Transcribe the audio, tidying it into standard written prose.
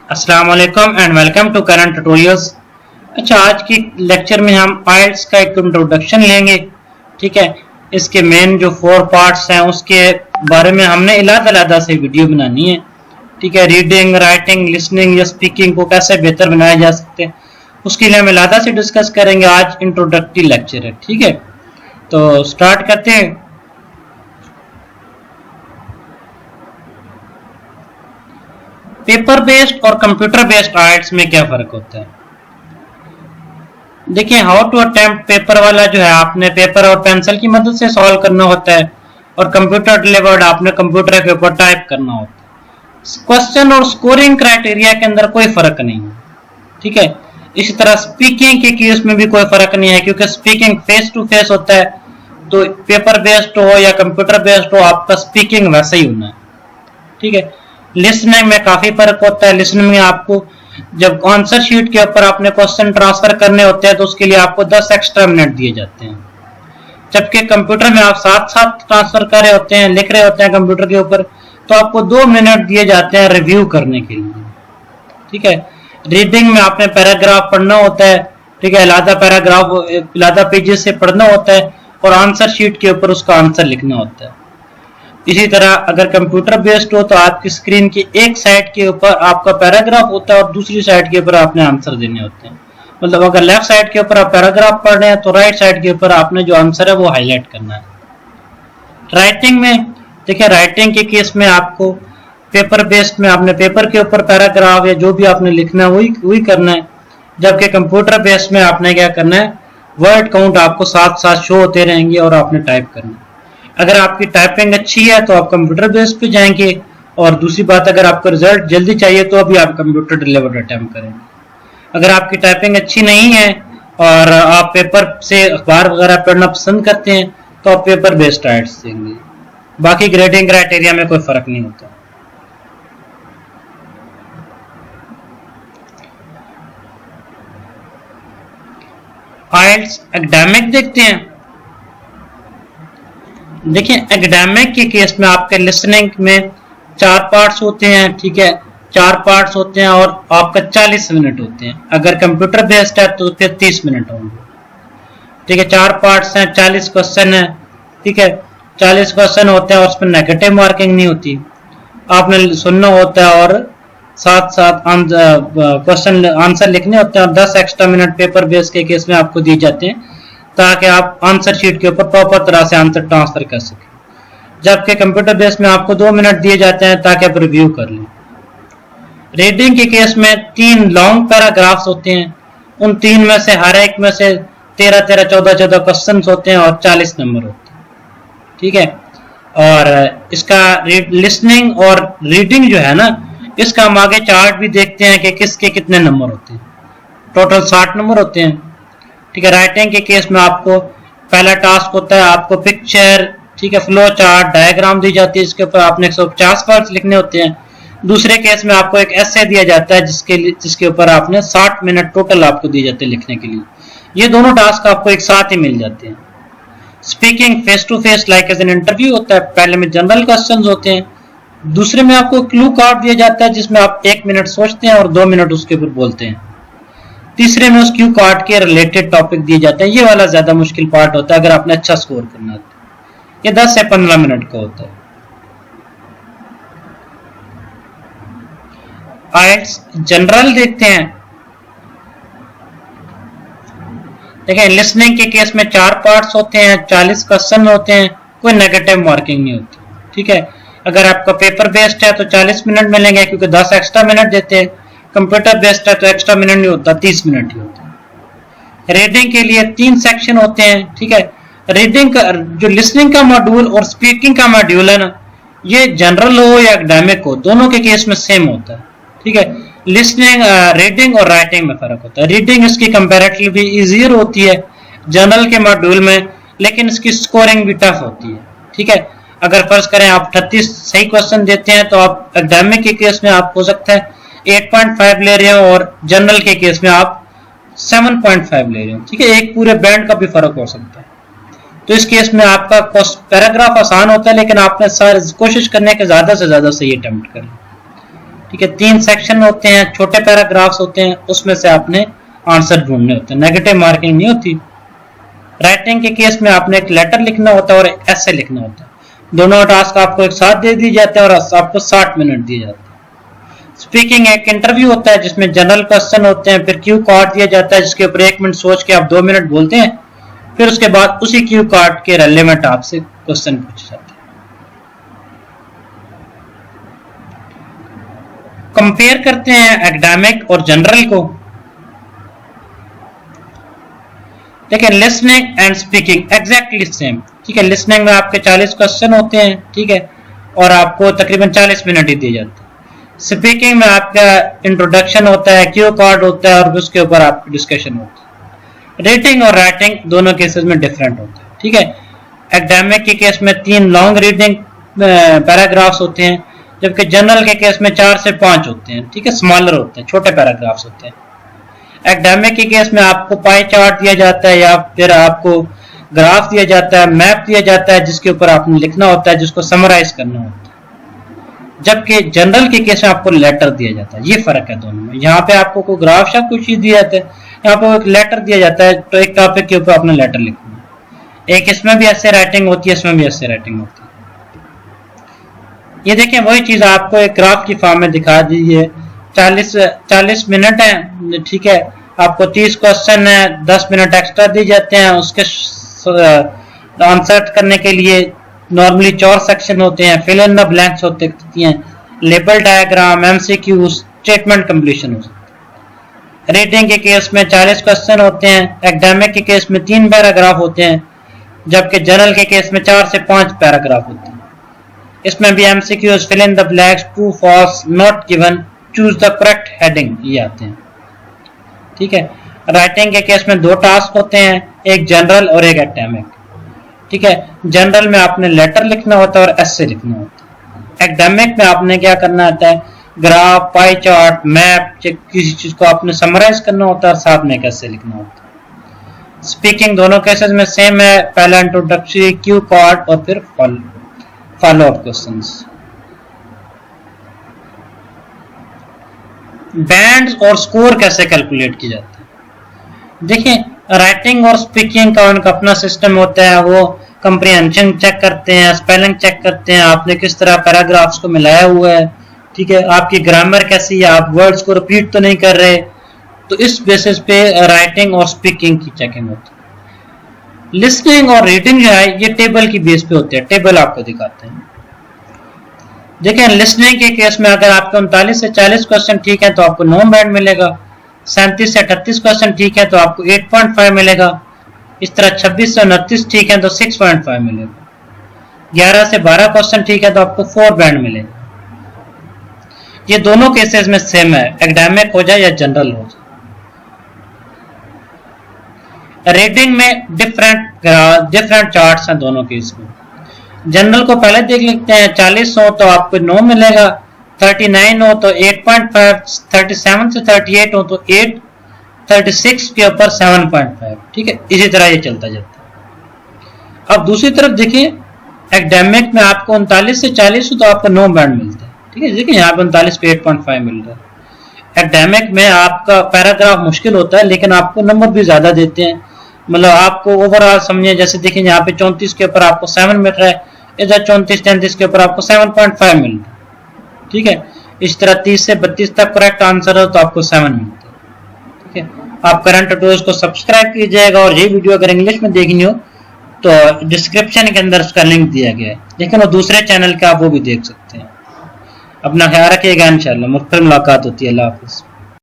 अस्सलाम वालेकुम and welcome to current tutorials. अच्छा, आज की लेक्चर में हम आइल्स का एक इंट्रोडक्शन लेंगे। ठीक है, इसके मेन जो 4 पार्ट्स हैं उसके बारे में हमने अलग-अलग से वीडियो बनानी है। ठीक है, रीडिंग, राइटिंग, लिसनिंग या स्पीकिंग को कैसे बेहतर बनाया जा सकते हैं उसके लिए हम अलग से डिस्कस करेंगे। आज इंट्रोडक्टरी लेक्चर है। ठीक है, तो स्टार्ट करते हैं। पेपर बेस्ड और कंप्यूटर बेस्ड आइल्स में क्या फर्क होता है? देखिए, हाउ टू अटेम्प्ट पेपर वाला जो है आपने पेपर और पेंसिल की मदद से सॉल्व करना होता है, और कंप्यूटर डिलीवर्ड आपने कंप्यूटर के ऊपर टाइप करना होता है। क्वेश्चन और स्कोरिंग क्राइटेरिया के अंदर कोई फर्क नहीं है। ठीक है, इसी तरह स्पीकिंग के केस में भी कोई फर्क नहीं है, क्योंकि स्पीकिंग फेस टू फेस होता है। तो पेपर बेस्ड हो या कंप्यूटर बेस्ड हो, आपका स्पीकिंग वैसा ही होना है। ठीक है, लिसनिंग में काफी फर्क होता है। लिसनिंग में आपको जब आंसर शीट के ऊपर आपने क्वेश्चन ट्रांसफर करने होते हैं तो उसके लिए आपको 10 एक्स्ट्रा मिनट दिए जाते हैं, जबकि कंप्यूटर में आप साथ साथ ट्रांसफर कर रहे होते हैं, लिख रहे होते हैं कंप्यूटर के ऊपर, तो आपको 2 मिनट दिए जाते हैं रिव्यू करने के लिए। ठीक है, रीडिंग में आपने पैराग्राफ पढ़ना होता है। ठीक है, अलग पैराग्राफ अलग पेजेस से पढ़ना होता है और आंसर शीट के ऊपर उसका आंसर लिखना होता है। इसी तरह अगर कंप्यूटर बेस्ड हो तो आपकी स्क्रीन की एक साइड के ऊपर आपका पैराग्राफ होता है और दूसरी साइड के ऊपर आपने आंसर देने होते हैं। मतलब अगर लेफ्ट साइड के ऊपर आप पैराग्राफ पढ़ रहे हैं तो राइट साइड के ऊपर आपने जो आंसर है वो हाईलाइट करना है। राइटिंग में देखिए, राइटिंग के केस में आपको पेपर बेस्ड में आपने पेपर के ऊपर पैराग्राफ या जो भी आपने लिखना है वही करना है, जबकि कंप्यूटर बेस्ड में आपने क्या करना है, वर्ड काउंट आपको साथ साथ शो होते रहेंगे और आपने टाइप करना है। अगर आपकी टाइपिंग अच्छी है तो आप कंप्यूटर बेस पे जाएंगे, और दूसरी बात, अगर आपको रिजल्ट जल्दी चाहिए तो अभी आप कंप्यूटर डिलीवर्ड अटेम्प्ट करेंगे। अगर आपकी टाइपिंग अच्छी नहीं है और आप पेपर से अखबार वगैरह पढ़ना पसंद करते हैं तो आप पेपर बेस्ड आइल्स देंगे। बाकी ग्रेडिंग क्राइटेरिया में कोई फर्क नहीं होता। आइल्स एकेडमिक देखते हैं। देखिए, एकेडमिक के केस में आपके लिसनिंग में 4 पार्ट्स होते हैं। ठीक है, 4 पार्ट्स होते हैं और आपका 40 मिनट होते हैं। अगर कंप्यूटर बेस्ड है तो फिर 30 मिनट होंगे। ठीक है, 4 पार्ट्स हैं, 40 क्वेश्चन है। ठीक है, 40 क्वेश्चन होते हैं और उसमें नेगेटिव मार्किंग नहीं होती। आपने सुनना होता है और साथ साथ क्वेश्चन आंसर लिखने होते हैं, और 10 एक्स्ट्रा मिनट पेपर बेस्ड के केस में आपको दिए जाते हैं ताकि आप आंसर शीट के ऊपर प्रॉपर तरह से आंसर ट्रांसफर कर सकें। जबकि कंप्यूटर बेस में आपको 2 मिनट दिए जाते हैं ताकि आप रिव्यू कर लें। रीडिंग के केस में 3 लॉन्ग पैराग्राफ्स होते हैं। उन 3 में से हर एक में से 13 14 क्वेश्चन होते हैं और 40 नंबर होते हैं। ठीक है, और इसका लिसनिंग और रीडिंग जो है ना, इसका हम आगे चार्ट भी देखते हैं कि किसके कितने नंबर होते हैं। टोटल 60 नंबर होते हैं। ठीक है, राइटिंग के केस में आपको पहला टास्क होता है, आपको पिक्चर, ठीक है, फ्लो चार्ट, डायग्राम दी जाती है, इसके ऊपर आपने 150 वर्ड्स लिखने होते हैं। दूसरे केस में आपको एक एसे दिया जाता है जिसके ऊपर आपने 60 मिनट टोटल आपको दिए जाते हैं लिखने के लिए। ये दोनों टास्क आपको एक साथ ही मिल जाते हैं। Speaking face to face like as an interview होता है। पहले में जनरल क्वेश्चंस होते हैं, दूसरे में आपको क्लू कार्ड दिया जाता है जिसमें आप 1 मिनट सोचते हैं और 2 मिनट उसके ऊपर बोलते हैं। तीसरे में उस क्यू कार्ड के रिलेटेड टॉपिक दिए जाते हैं। ये वाला ज्यादा मुश्किल पार्ट होता है अगर आपने अच्छा स्कोर करना है। ये 10 से 15 मिनट का होता है। आइल्स जनरल देखते हैं। देखिए, लिसनिंग के केस में 4 पार्ट्स होते हैं, 40 क्वेश्चन होते हैं, कोई नेगेटिव मार्किंग नहीं होती। ठीक है, अगर आपका पेपर बेस्ड है तो 40 मिनट मिलेंगे क्योंकि 10 एक्स्ट्रा मिनट देते हैं। कंप्यूटर बेस्ड है तो एक्स्ट्रा मिनट नहीं होता, 30 मिनट ही होता है। रीडिंग के लिए 3 सेक्शन होते हैं। ठीक है, रीडिंग का जो लिसनिंग का मॉड्यूल और स्पीकिंग का मॉड्यूल है ना, ये जनरल हो या एकेडमिक हो, दोनों के केस में सेम होता है। ठीक है, लिसनिंग, रीडिंग और राइटिंग में फर्क होता है। रीडिंग इसकी कंपैरेटिवली इजियर होती है जनरल के मॉड्यूल में, लेकिन इसकी स्कोरिंग भी टफ होती है। ठीक है, अगर फर्ज करें आप 38 सही क्वेश्चन देते हैं तो आप एकेडमिक के केस में आप हो सकता है 8.5 ले रहे हो और जनरल के केस में आप 7.5 ले रहे हो। ठीक है, एक पूरे बैंड का भी फर्क हो सकता है। तो इस केस में आपका पैराग्राफ आसान होता है, लेकिन आपने कोशिश करने के ज्यादा से ज्यादा सही अटेम्प्ट करें। ठीक है, 3 सेक्शन होते हैं, छोटे पैराग्राफ्स होते हैं, उसमें से आपने आंसर ढूंढने होते हैं, नेगेटिव मार्किंग नहीं होती। राइटिंग के केस में आपने एक लेटर लिखना होता है और एक एसे लिखना होता है, दोनों टास्क आपको एक साथ दे दिए जाते हैं और आपको 60 मिनट दिए जाते हैं। स्पीकिंग एक इंटरव्यू होता है जिसमें जनरल क्वेश्चन होते हैं, फिर क्यू कार्ड दिया जाता है जिसके ऊपर 1 मिनट सोच के आप 2 मिनट बोलते हैं, फिर उसके बाद उसी क्यू कार्ड के रेलेवेंट आपसे क्वेश्चन पूछे जाते हैं। कंपेयर करते हैं एकेडमिक और जनरल को। देखिए, listening and speaking exactly same, ठीक है। लिसनिंग में आपके 40 क्वेश्चन होते हैं, ठीक है, और आपको तकरीबन 40 मिनट ही दिए जाते हैं। स्पीकिंग में आपका इंट्रोडक्शन होता है, क्यू कार्ड होता है और उसके ऊपर आपकी डिस्कशन होती है। रीडिंग और राइटिंग दोनों केसेस में डिफरेंट होता है, ठीक है। एकेडमिक के केस में 3 लॉन्ग रीडिंग पैराग्राफ्स होते हैं, जबकि जनरल के केस में 4 से 5 होते हैं, ठीक है, स्मॉलर होते हैं, छोटे पैराग्राफ्स होते हैं। एकेडमिक के केस में आपको पाई चार्ट दिया जाता है या फिर आपको ग्राफ दिया जाता है, मैप दिया जाता है जिसके ऊपर आपने लिखना होता है, जिसको समराइज करना होता है। जबकि जनरल के केस में आपको लेटर दिया जाता है। ये फर्क है दोनों में। यहाँ पे आपको कोई ग्राफ या कुछ चीज दिया जाता है, यहाँ पे एक लेटर दिया जाता है, तो एक टॉपिक के ऊपर आपने लेटर लिखना है। एक इसमें भी ऐसे राइटिंग होती है, इसमें भी ऐसे राइटिंग होती है। ये देखें, वही चीज आपको एक ग्राफ की फॉर्म में दिखा दी है। 40 मिनट है, ठीक है, आपको 30 क्वेश्चन है, 10 मिनट एक्स्ट्रा दिए जाते हैं। उसके आंसर करने के लिए नॉर्मली 4 सेक्शन होते हैं, फिल इन द ब्लैंक्स होते हैं, label diagram, MCQ, statement completion हो सकता है। रीडिंग के केस में 40 क्वेश्चन होते हैं, एकेडमिक के केस में 3 पैराग्राफ होते हैं, जबकि जनरल के केस में 4 से 5 पैराग्राफ होते हैं। इसमें भी MCQs, fill in the blanks, true false, not given, choose the correct heading, ये आते हैं, ठीक है। राइटिंग के केस में 2 टास्क होते हैं, एक जनरल और एक एकेडमिक, ठीक है। जनरल में आपने लेटर लिखना होता है और एसे लिखना होता है। एकेडमिक में आपने क्या करना होता है, ग्राफ, पाई चार्ट, मैप, किसी चीज को आपने समराइज करना होता है और साथ में कैसे लिखना होता है। स्पीकिंग दोनों केसेस में सेम है, पहला इंट्रोडक्टरी, क्यू कार्ड और फिर फॉलो अप क्वेश्चंस। बैंड्स और स्कोर कैसे कैलकुलेट किया जाता है? देखिए, राइटिंग और स्पीकिंग का उनका अपना सिस्टम होता है। वो कंप्रीहेंशन चेक करते हैं, स्पेलिंग चेक करते हैं, आपने किस तरह पैराग्राफ्स को मिलाया हुआ है, ठीक है, आपकी ग्रामर कैसी है, आप वर्ड्स को रिपीट तो नहीं कर रहे। तो इस बेसिस पे राइटिंग और स्पीकिंग की चेकिंग होती है। लिसनिंग और रीडिंग जो है ये टेबल की बेस पे होते हैं, टेबल आपको दिखाते हैं। देखिए, लिसनिंग के केस में अगर आपके 39 से 40 क्वेश्चन ठीक है तो आपको 9 बैंड मिलेगा, 37 से 38 क्वेश्चन ठीक है तो आपको 8.5 मिलेगा, इस तरह 26 से 29 ठीक है तो 6.5 मिलेगा, 11 से 12 क्वेश्चन ठीक है तो आपको 4 बैंड मिलेगा। ये दोनों केसेस में सेम है, एकेडमिक हो जाए या जनरल हो जाए। रीडिंग में डिफरेंट चार्ट्स हैं दोनों केस में। जनरल को पहले देख लेते हैं, 40 हो तो आपको 9 मिलेगा, 39 हो तो 8.5, 37 से 38 हो तो 8, 36 के ऊपर 7.5, ठीक है, इसी तरह ये चलता जाता है। अब दूसरी तरफ देखिए, एकेडमिक में आपको 39 से 40 हो तो आपको 9 बैंड मिलता है, ठीक है। देखिए यहाँ पे 39 पे 8.5 मिल रहा है। एकेडमिक में आपका पैराग्राफ मुश्किल होता है लेकिन आपको नंबर भी ज्यादा देते हैं, मतलब आपको ओवरऑल समझिए, जैसे देखिए यहाँ पे 34 के ऊपर आपको 7 मिल रहा है, इधर 34-33 के ऊपर आपको 7.5 मिल रहा है, ठीक है। इस तरह 30 से 32 तक करेक्ट आंसर हो तो आपको 7 मिलता है, ठीक है। आप करंट ट्यूटोरियल्स को सब्सक्राइब कीजिएगा और ये वीडियो अगर इंग्लिश में देखनी हो तो डिस्क्रिप्शन के अंदर उसका लिंक दिया गया है, लेकिन वो दूसरे चैनल का आप वो भी देख सकते हैं। अपना ख्याल रखिएगा, इंशाल्लाह फिर मुलाकात होती है। अल्लाह हाफिज़।